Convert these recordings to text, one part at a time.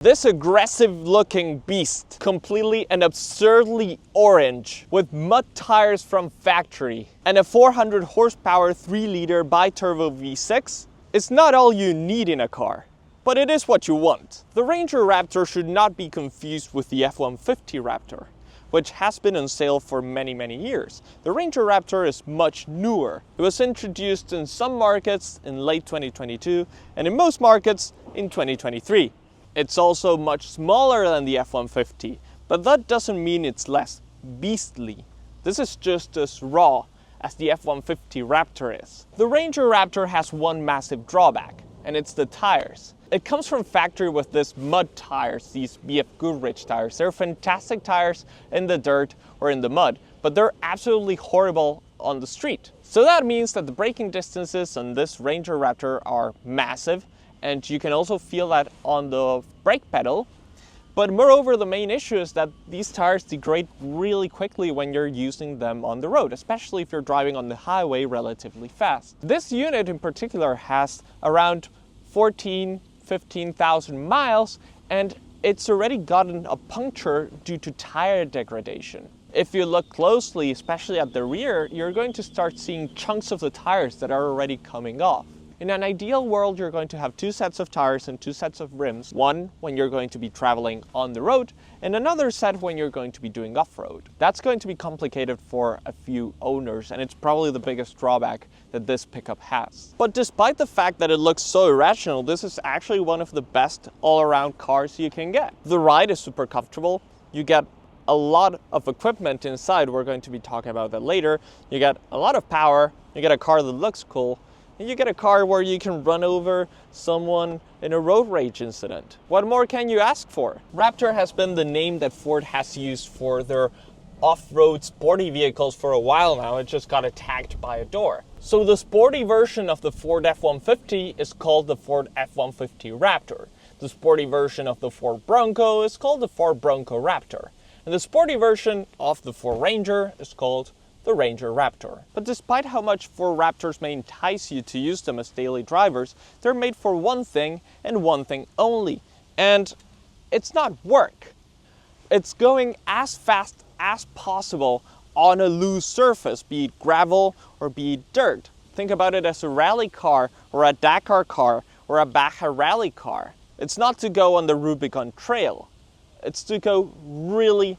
This aggressive-looking beast, completely and absurdly orange, with mud tires from factory, and a 400 horsepower 3-liter bi-turbo V6, is not all you need in a car, but it is what you want. The Ranger Raptor should not be confused with the F-150 Raptor, which has been on sale for many years. The Ranger Raptor is much newer. It was introduced in some markets in late 2022 and in most markets in 2023. It's also much smaller than the F-150, but that doesn't mean it's less beastly. This is just as raw as the F-150 Raptor is. The Ranger Raptor has one massive drawback, and it's the tires. It comes from factory with this mud tires, these BF Goodrich tires. They're fantastic tires in the dirt or in the mud, but they're absolutely horrible on the street. So that means that the braking distances on this Ranger Raptor are massive, and you can also feel that on the brake pedal. But moreover, the main issue is that these tires degrade really quickly when you're using them on the road, especially if you're driving on the highway relatively fast. This unit in particular has around 15,000 miles, and it's already gotten a puncture due to tire degradation. If you look closely, especially at the rear, you're going to start seeing chunks of the tires that are already coming off. In an ideal world, you're going to have 2 sets of tires and 2 sets of rims. One when you're going to be traveling on the road, and another set when you're going to be doing off-road. That's going to be complicated for a few owners, and it's probably the biggest drawback that this pickup has. But despite the fact that it looks so irrational, this is actually one of the best all-around cars you can get. The ride is super comfortable. You get a lot of equipment inside. We're going to be talking about that later. You get a lot of power. You get a car that looks cool. And you get a car where you can run over someone in a road rage incident. What more can you ask for? Raptor has been the name that Ford has used for their off-road sporty vehicles for a while now. It just got attacked by a door. So the sporty version of the Ford F-150 is called the Ford F-150 Raptor. The sporty version of the Ford Bronco is called the Ford Bronco Raptor. And the sporty version of the Ford Ranger is called the Ranger Raptor. But despite how much Ford Raptors may entice you to use them as daily drivers, they're made for one thing and one thing only. And it's not work. It's going as fast as possible on a loose surface, be it gravel or be it dirt. Think about it as a rally car or a Dakar car or a Baja rally car. It's not to go on the Rubicon Trail. It's to go really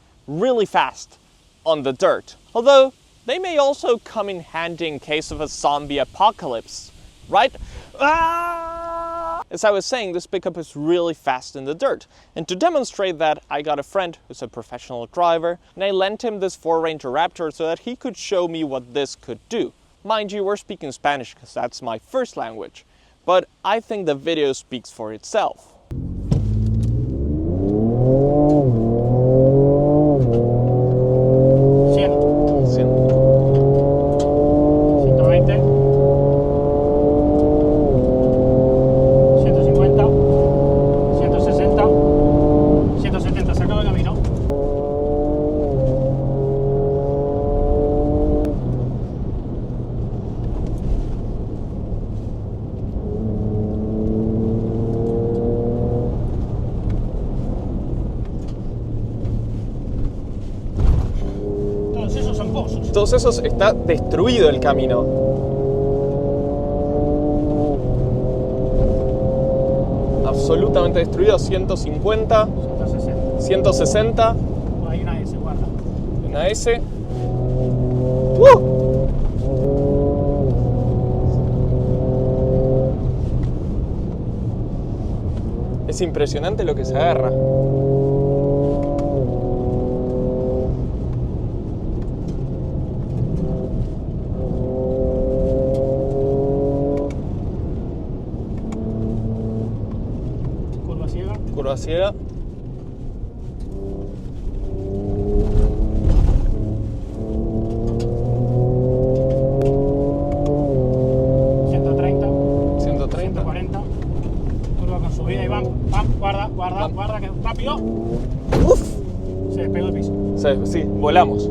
fast on the dirt. Although, they may also come in handy in case of a zombie apocalypse, right? As I was saying, this pickup is really fast in the dirt. And to demonstrate that, I got a friend who's a professional driver, and I lent him this Ford Ranger Raptor so that he could show me what this could do. Mind you, we're speaking Spanish because that's my first language, but I think the video speaks for itself. Todos esos, está destruido el camino. Absolutamente destruido. 150, 160. Hay una S, guarda. Una S. Es impresionante lo que se agarra. Curva ciega. Guarda, que rápido. Uf. Se despegó el piso. Sí, volamos.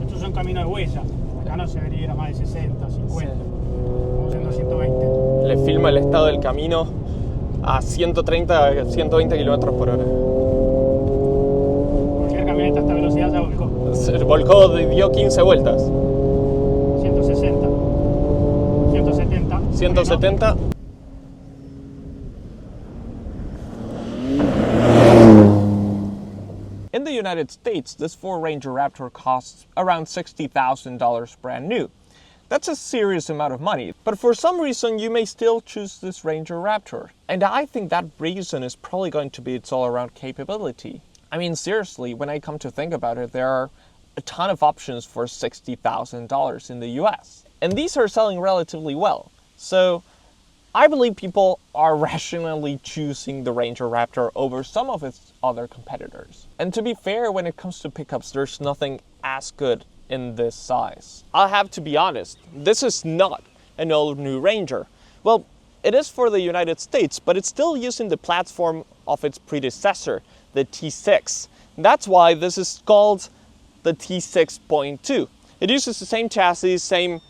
Estos son caminos de huella. Acá no se debería ir a más de 60, 50. Vamos yendo a 120. Le filma el estado del camino a 130, 120 kilómetros por hora. Cualquier camioneta a esta velocidad ya volcó. Se volcó, dio 15 vueltas. 160. 170. 170. In the United States, this Ford Ranger Raptor costs around $60,000 brand new. That's a serious amount of money, but for some reason you may still choose this Ranger Raptor. And I think that reason is probably going to be its all-around capability. I mean, seriously, when I come to think about it, there are a ton of options for $60,000 in the US. And these are selling relatively well. So I believe people are rationally choosing the Ranger Raptor over some of its other competitors. And to be fair, when it comes to pickups, there's nothing as good in this size. I'll have to be honest, this is not an all-new Ranger. Well, it is for the United States, but it's still using the platform of its predecessor, the T6. That's why this is called the T6.2. It uses the same chassis, same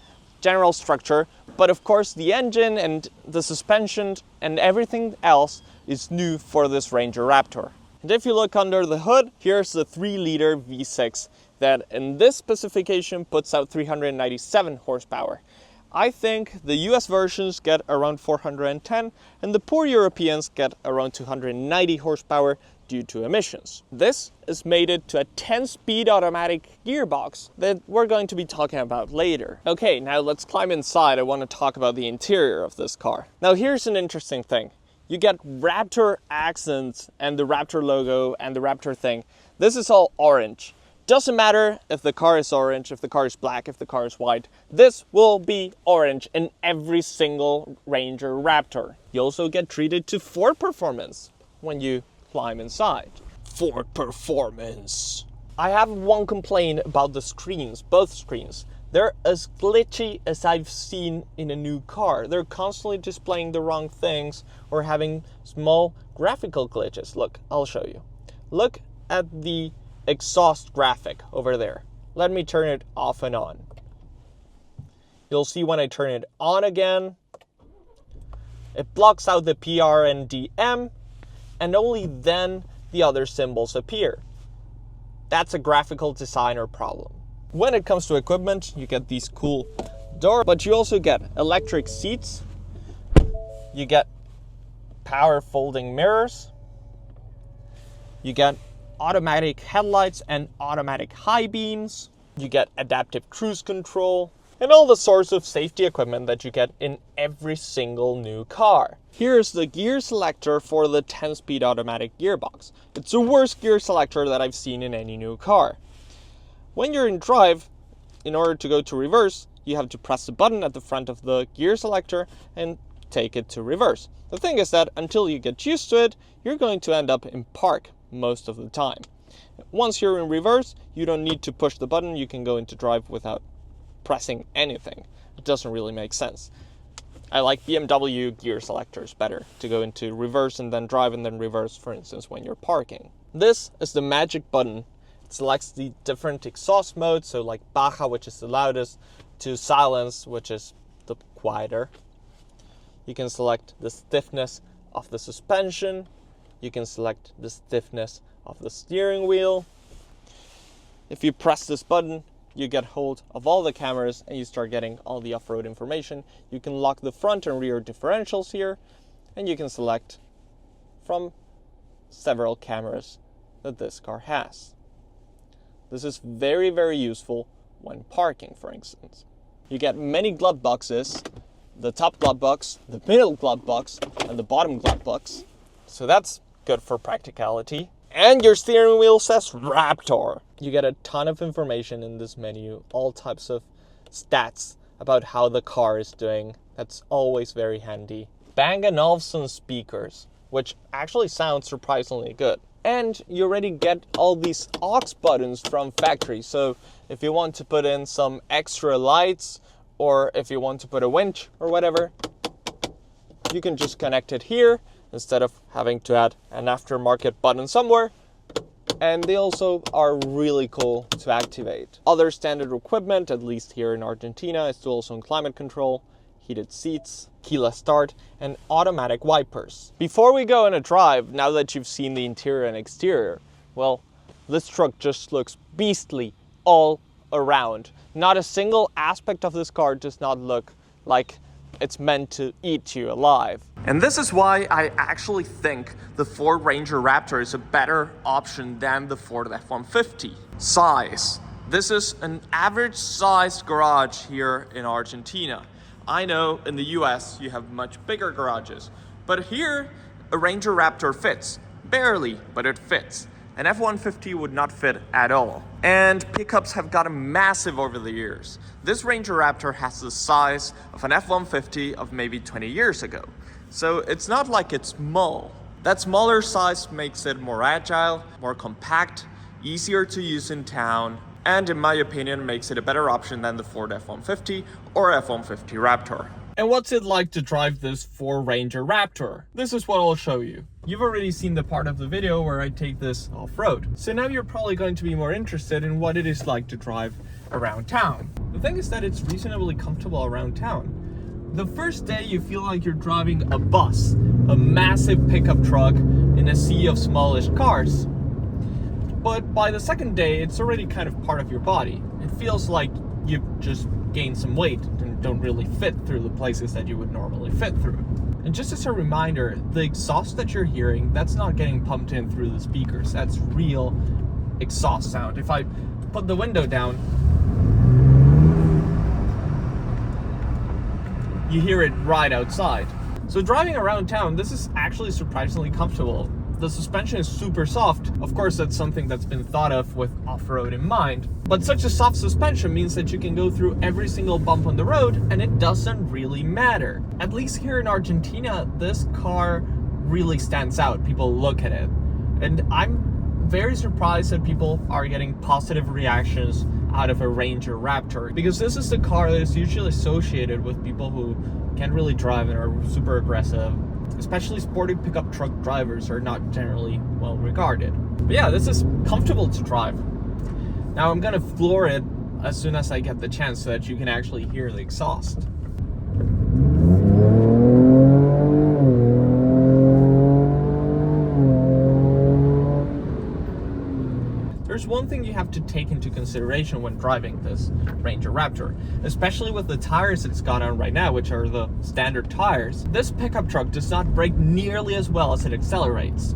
general structure, but of course the engine and the suspension and everything else is new for this Ranger Raptor. And if you look under the hood, here's the 3-liter V6 that in this specification puts out 397 horsepower. I think the US versions get around 410 and the poor Europeans get around 290 horsepower due to emissions. This is mated to a 10-speed automatic gearbox that we're going to be talking about later. Okay, now let's climb inside. I want to talk about the interior of this car. Now here's an interesting thing. You get Raptor accents and the Raptor logo and the Raptor thing. This is all orange. Doesn't matter if the car is orange, if the car is black, if the car is white. This will be orange in every single Ranger Raptor. You also get treated to Ford Performance when you climb inside. Ford Performance. I have one complaint about the screens, both screens. They're as glitchy as I've seen in a new car. They're constantly displaying the wrong things or having small graphical glitches. Look, I'll show you. Look at the exhaust graphic over there. Let me turn it off and on. You'll see when I turn it on again, it blocks out the PR and DM, and only then the other symbols appear. That's a graphical designer problem. When it comes to equipment, you get these cool doors, but you also get electric seats, you get power folding mirrors, you get automatic headlights and automatic high beams, you get adaptive cruise control, and all the sorts of safety equipment that you get in every single new car. Here's the gear selector for the 10-speed automatic gearbox. It's the worst gear selector that I've seen in any new car. When you're in drive, in order to go to reverse, you have to press the button at the front of the gear selector and take it to reverse. The thing is that until you get used to it, you're going to end up in park most of the time. Once you're in reverse, you don't need to push the button. You can go into drive without pressing anything. It doesn't really make sense. I like BMW gear selectors better, to go into reverse and then drive and then reverse, for instance, when you're parking. This is the magic button. It selects the different exhaust modes, so like Baja, which is the loudest, to silence, which is the quieter. You can select the stiffness of the suspension. You can select the stiffness of the steering wheel. If you press this button, you get hold of all the cameras and you start getting all the off-road information. You can lock the front and rear differentials here, and you can select from several cameras that this car has. This is very, very useful when parking, for instance. You get many glove boxes, the top glove box, the middle glove box, and the bottom glove box. So that's good for practicality. And your steering wheel says Raptor. You get a ton of information in this menu, all types of stats about how the car is doing. That's always very handy. Bang & Olufsen speakers, which actually sounds surprisingly good. And you already get all these aux buttons from factory. So if you want to put in some extra lights, or if you want to put a winch or whatever, you can just connect it here instead of having to add an aftermarket button somewhere. And they also are really cool to activate. Other standard equipment, at least here in Argentina, is dual zone climate control, heated seats, keyless start, and automatic wipers. Before we go on a drive, now that you've seen the interior and exterior, well, this truck just looks beastly all around. Not a single aspect of this car does not look like it's meant to eat you alive. And this is why I actually think the Ford Ranger Raptor is a better option than the Ford F-150. Size. This is an average sized garage here in Argentina. I know in the US you have much bigger garages, but here a Ranger Raptor fits. Barely, but it fits. An F-150 would not fit at all. And pickups have gotten massive over the years. This Ranger Raptor has the size of an F-150 of maybe 20 years ago. So it's not like it's small. That smaller size makes it more agile, more compact, easier to use in town, and in my opinion makes it a better option than the Ford F-150 or F-150 Raptor. And what's it like to drive this Ford Ranger Raptor? This is what I'll show you. You've already seen the part of the video where I take this off-road. So now you're probably going to be more interested in what it is like to drive around town. The thing is that it's reasonably comfortable around town. The first day you feel like you're driving a bus, a massive pickup truck in a sea of smallish cars. But by the second day, it's already kind of part of your body. It feels like you've just gained some weight and don't really fit through the places that you would normally fit through. And just as a reminder, the exhaust that you're hearing, that's not getting pumped in through the speakers. That's real exhaust sound. If I put the window down, you hear it right outside. So driving around town, this is actually surprisingly comfortable. The suspension is super soft. Of course, that's something that's been thought of with off-road in mind. But such a soft suspension means that you can go through every single bump on the road and it doesn't really matter. At least here in Argentina, this car really stands out. People look at it. And I'm very surprised that people are getting positive reactions out of a Ranger Raptor, because this is the car that is usually associated with people who can't really drive and are super aggressive. Especially sporty pickup truck drivers are not generally well regarded. But yeah, this is comfortable to drive. Now I'm gonna floor it as soon as I get the chance so that you can actually hear the exhaust. There's one thing you have to take into consideration when driving this Ranger Raptor, especially with the tires it's got on right now, which are the standard tires. This pickup truck does not brake nearly as well as it accelerates.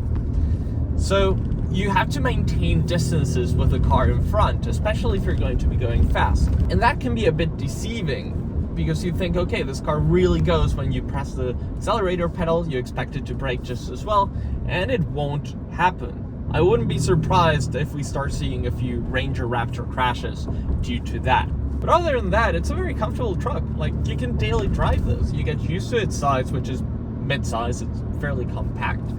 So you have to maintain distances with the car in front, especially if you're going to be going fast. And that can be a bit deceiving, because you think, okay, this car really goes when you press the accelerator pedal, you expect it to brake just as well, and it won't happen. I wouldn't be surprised if we start seeing a few Ranger Raptor crashes due to that. But other than that, it's a very comfortable truck. Like, you can daily drive this. You get used to its size, which is mid-size. It's fairly compact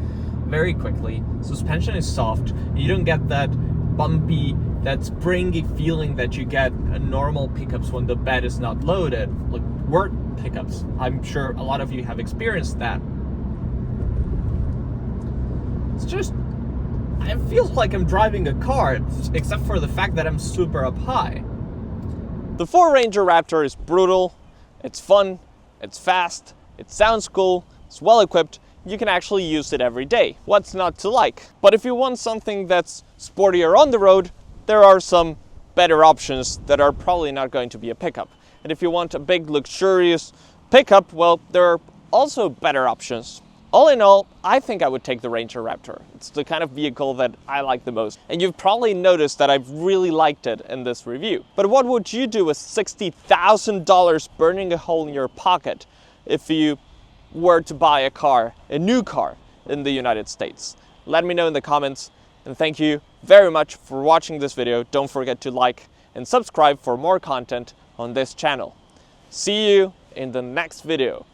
very quickly. Suspension is soft. You don't get that bumpy, that springy feeling that you get in normal pickups when the bed is not loaded. Like work pickups. I'm sure a lot of you have experienced that. It's just, I feel like I'm driving a car, except for the fact that I'm super up high. The Ford Ranger Raptor is brutal, it's fun, it's fast, it sounds cool, it's well equipped, you can actually use it every day. What's not to like? But if you want something that's sportier on the road, there are some better options that are probably not going to be a pickup. And if you want a big luxurious pickup, well, there are also better options. All in all, I think I would take the Ranger Raptor. It's the kind of vehicle that I like the most. And you've probably noticed that I've really liked it in this review. But what would you do with $60,000 burning a hole in your pocket if you were to buy a car, a new car in the United States? Let me know in the comments. And thank you very much for watching this video. Don't forget to like and subscribe for more content on this channel. See you in the next video.